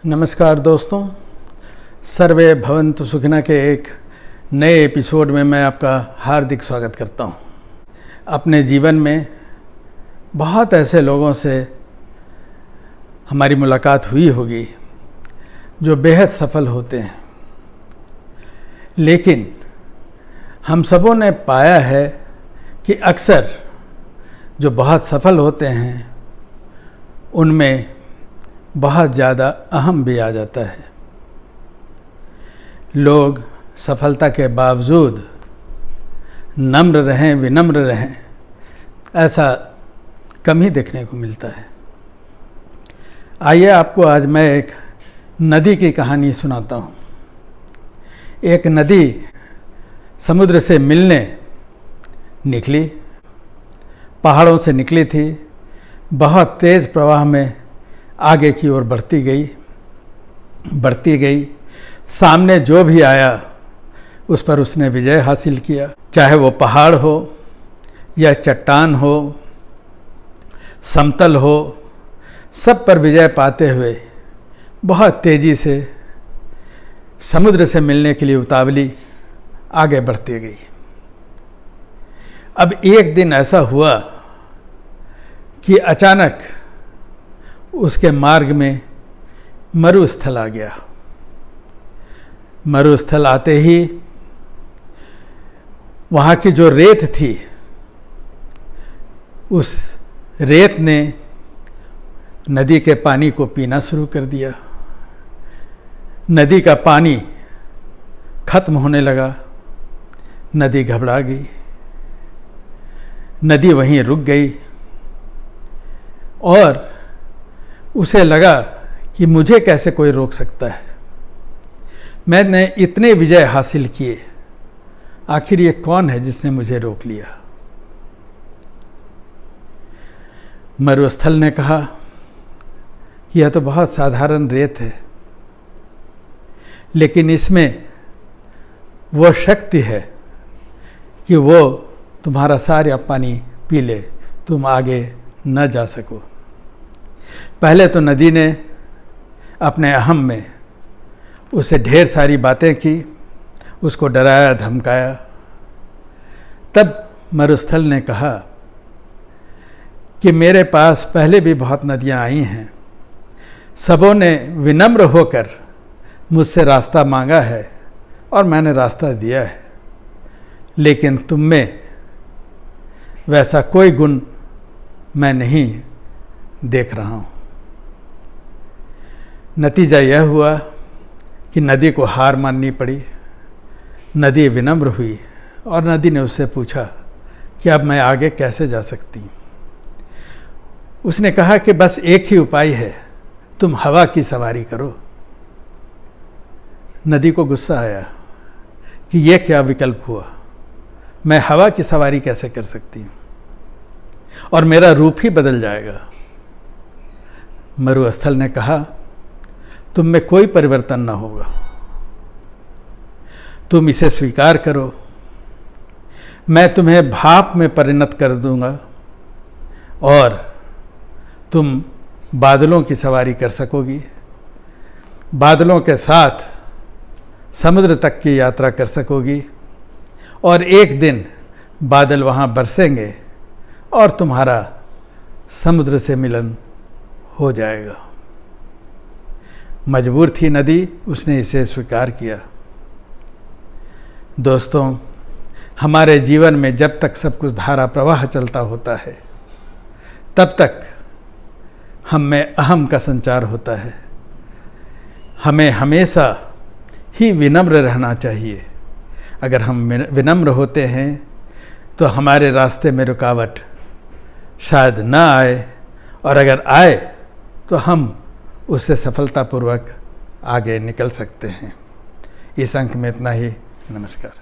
नमस्कार दोस्तों, सर्वे भवन्तु सुखिनः के एक नए एपिसोड में मैं आपका हार्दिक स्वागत करता हूं। अपने जीवन में बहुत ऐसे लोगों से हमारी मुलाकात हुई होगी जो बेहद सफल होते हैं, लेकिन हम सबों ने पाया है कि अक्सर जो बहुत सफल होते हैं उनमें बहुत ज़्यादा अहम भी आ जाता है। लोग सफलता के बावजूद नम्र रहें, विनम्र रहें, ऐसा कम ही देखने को मिलता है। आइए आपको आज मैं एक नदी की कहानी सुनाता हूँ। एक नदी समुद्र से मिलने निकली, पहाड़ों से निकली थी, बहुत तेज़ प्रवाह में आगे की ओर बढ़ती गई। सामने जो भी आया उस पर उसने विजय हासिल किया, चाहे वो पहाड़ हो या चट्टान हो, समतल हो, सब पर विजय पाते हुए बहुत तेज़ी से समुद्र से मिलने के लिए उतावली आगे बढ़ती गई। अब एक दिन ऐसा हुआ कि अचानक उसके मार्ग में मरुस्थल आ गया। मरुस्थल आते ही वहाँ की जो रेत थी, उस रेत ने नदी के पानी को पीना शुरू कर दिया। नदी का पानी खत्म होने लगा, नदी घबरा गई, नदी वहीं रुक गई और उसे लगा कि मुझे कैसे कोई रोक सकता है। मैंने इतने विजय हासिल किए, आखिर ये कौन है जिसने मुझे रोक लिया। मरुस्थल ने कहा कि यह तो बहुत साधारण रेत है, लेकिन इसमें वो शक्ति है कि वो तुम्हारा सारा पानी पी ले, तुम आगे न जा सको। पहले तो नदी ने अपने अहम में उसे ढेर सारी बातें की, उसको डराया धमकाया। तब मरुस्थल ने कहा कि मेरे पास पहले भी बहुत नदियां आई हैं, सबों ने विनम्र होकर मुझसे रास्ता मांगा है और मैंने रास्ता दिया है, लेकिन तुम में वैसा कोई गुण मैं नहीं देख रहा हूँ। नतीजा यह हुआ कि नदी को हार माननी पड़ी। नदी विनम्र हुई और नदी ने उससे पूछा कि अब मैं आगे कैसे जा सकती हूँ। उसने कहा कि बस एक ही उपाय है, तुम हवा की सवारी करो। नदी को गुस्सा आया कि यह क्या विकल्प हुआ, मैं हवा की सवारी कैसे कर सकती हूँ, और मेरा रूप ही बदल जाएगा। मरुस्थल ने कहा तुम में कोई परिवर्तन ना होगा, तुम इसे स्वीकार करो, मैं तुम्हें भाप में परिणत कर दूंगा और तुम बादलों की सवारी कर सकोगी, बादलों के साथ समुद्र तक की यात्रा कर सकोगी, और एक दिन बादल वहाँ बरसेंगे और तुम्हारा समुद्र से मिलन हो जाएगा। मजबूर थी नदी, उसने इसे स्वीकार किया। दोस्तों, हमारे जीवन में जब तक सब कुछ धारा प्रवाह चलता होता है, तब तक हम में अहम का संचार होता है। हमें हमेशा ही विनम्र रहना चाहिए। अगर हम विनम्र होते हैं तो हमारे रास्ते में रुकावट शायद न आए, और अगर आए तो हम उससे सफलतापूर्वक आगे निकल सकते हैं। इस अंक में इतना ही। नमस्कार।